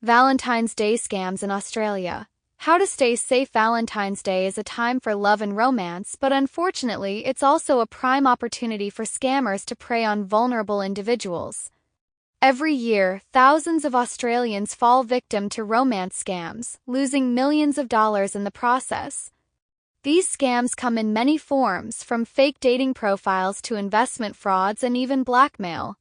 Valentine's Day scams in Australia. How to stay safe. Valentine's Day is a time for love and romance, but unfortunately, it's also a prime opportunity for scammers to prey on vulnerable individuals. Every year, thousands of Australians fall victim to romance scams, losing millions of dollars in the process. These scams come in many forms, from fake dating profiles to investment frauds and even blackmail.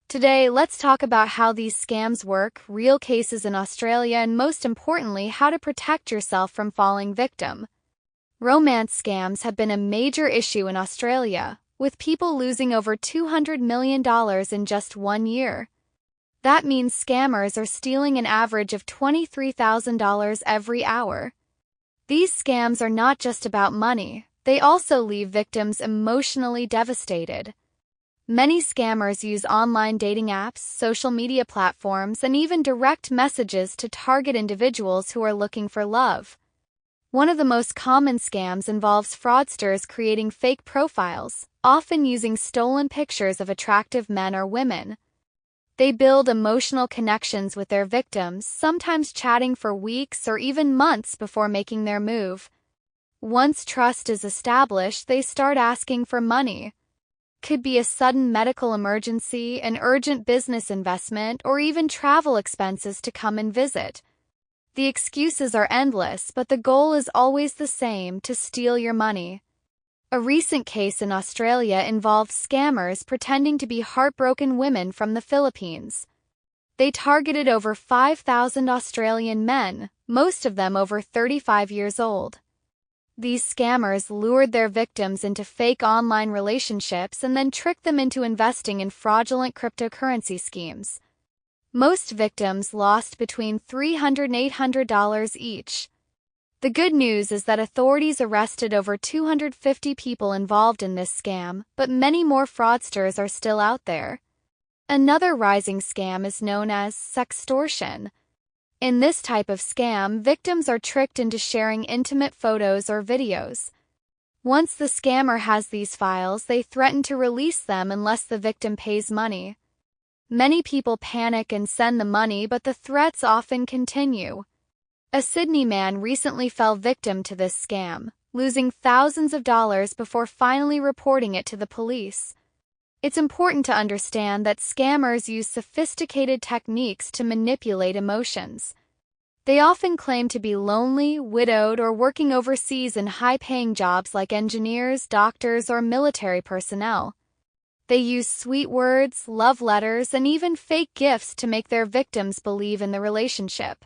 Today, let's talk about how these scams work, real cases in Australia, and most importantly, how to protect yourself from falling victim. Romance scams have been a major issue in Australia, with people losing over $200 million in just 1 year. That means scammers are stealing an average of $23,000 every hour. These scams are not just about money, they also leave victims emotionally devastated. Many scammers use online dating apps, social media platforms, and even direct messages to target individuals who are looking for love. One of the most common scams involves fraudsters creating fake profiles, often using stolen pictures of attractive men or women. They build emotional connections with their victims, sometimes chatting for weeks or even months before making their move. Once trust is established, they start asking for money. Could be a sudden medical emergency, an urgent business investment, or even travel expenses to come and visit. The excuses are endless, but the goal is always the same: to steal your money. A recent case in Australia involved scammers pretending to be heartbroken women from the Philippines. They targeted over 5,000 Australian men, most of them over 35 years old. These scammers lured their victims into fake online relationships and then tricked them into investing in fraudulent cryptocurrency schemes. Most victims lost between $300 and $800 each. The good news is that authorities arrested over 250 people involved in this scam, but many more fraudsters are still out there. Another rising scam is known as sextortion. In this type of scam, victims are tricked into sharing intimate photos or videos. Once the scammer has these files, they threaten to release them unless the victim pays money. Many people panic and send the money, but the threats often continue. A Sydney man recently fell victim to this scam, losing thousands of dollars before finally reporting it to the police. It's important to understand that scammers use sophisticated techniques to manipulate emotions. They often claim to be lonely, widowed, or working overseas in high-paying jobs like engineers, doctors, or military personnel. They use sweet words, love letters, and even fake gifts to make their victims believe in the relationship.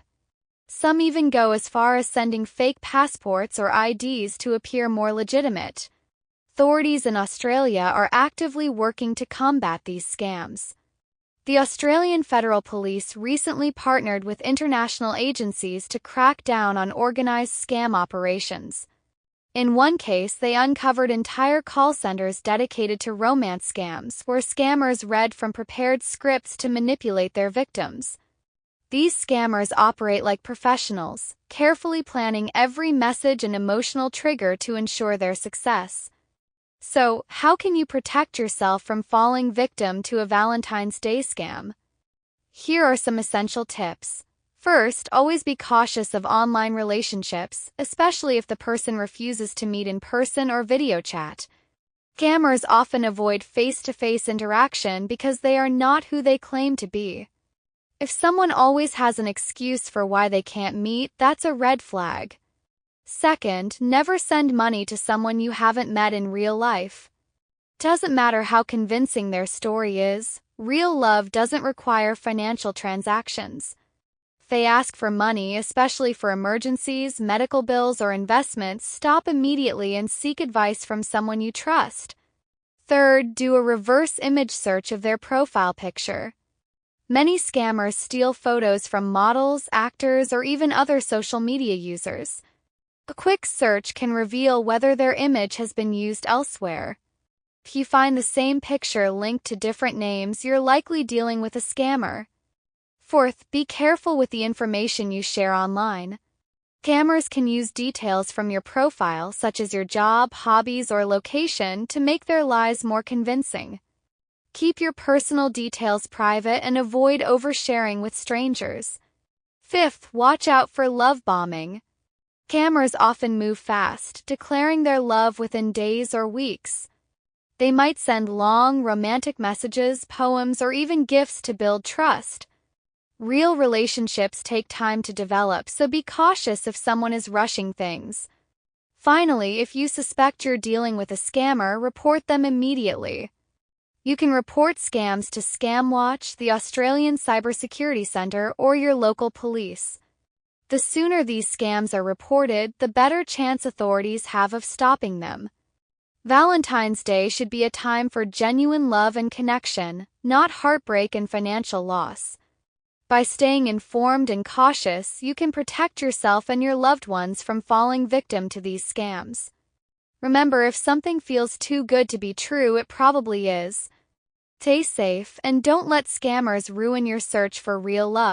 Some even go as far as sending fake passports or IDs to appear more legitimate. Authorities in Australia are actively working to combat these scams. The Australian Federal Police recently partnered with international agencies to crack down on organized scam operations. In one case, they uncovered entire call centers dedicated to romance scams, where scammers read from prepared scripts to manipulate their victims. These scammers operate like professionals, carefully planning every message and emotional trigger to ensure their success. So, how can you protect yourself from falling victim to a Valentine's Day scam? Here are some essential tips. First, always be cautious of online relationships, especially if the person refuses to meet in person or video chat. Scammers often avoid face-to-face interaction because they are not who they claim to be. If someone always has an excuse for why they can't meet, that's a red flag. Second, never send money to someone you haven't met in real life. Doesn't matter how convincing their story is, real love doesn't require financial transactions. If they ask for money, especially for emergencies, medical bills, or investments, stop immediately and seek advice from someone you trust. Third, do a reverse image search of their profile picture. Many scammers steal photos from models, actors, or even other social media users. A quick search can reveal whether their image has been used elsewhere. If you find the same picture linked to different names, you're likely dealing with a scammer. Fourth, be careful with the information you share online. Scammers can use details from your profile, such as your job, hobbies, or location, to make their lies more convincing. Keep your personal details private and avoid oversharing with strangers. Fifth, watch out for love bombing. Scammers often move fast, declaring their love within days or weeks. They might send long, romantic messages, poems, or even gifts to build trust. Real relationships take time to develop, so be cautious if someone is rushing things. Finally, if you suspect you're dealing with a scammer, report them immediately. You can report scams to ScamWatch, the Australian Cybersecurity Centre, or your local police. The sooner these scams are reported, the better chance authorities have of stopping them. Valentine's Day should be a time for genuine love and connection, not heartbreak and financial loss. By staying informed and cautious, you can protect yourself and your loved ones from falling victim to these scams. Remember, if something feels too good to be true, it probably is. Stay safe and don't let scammers ruin your search for real love.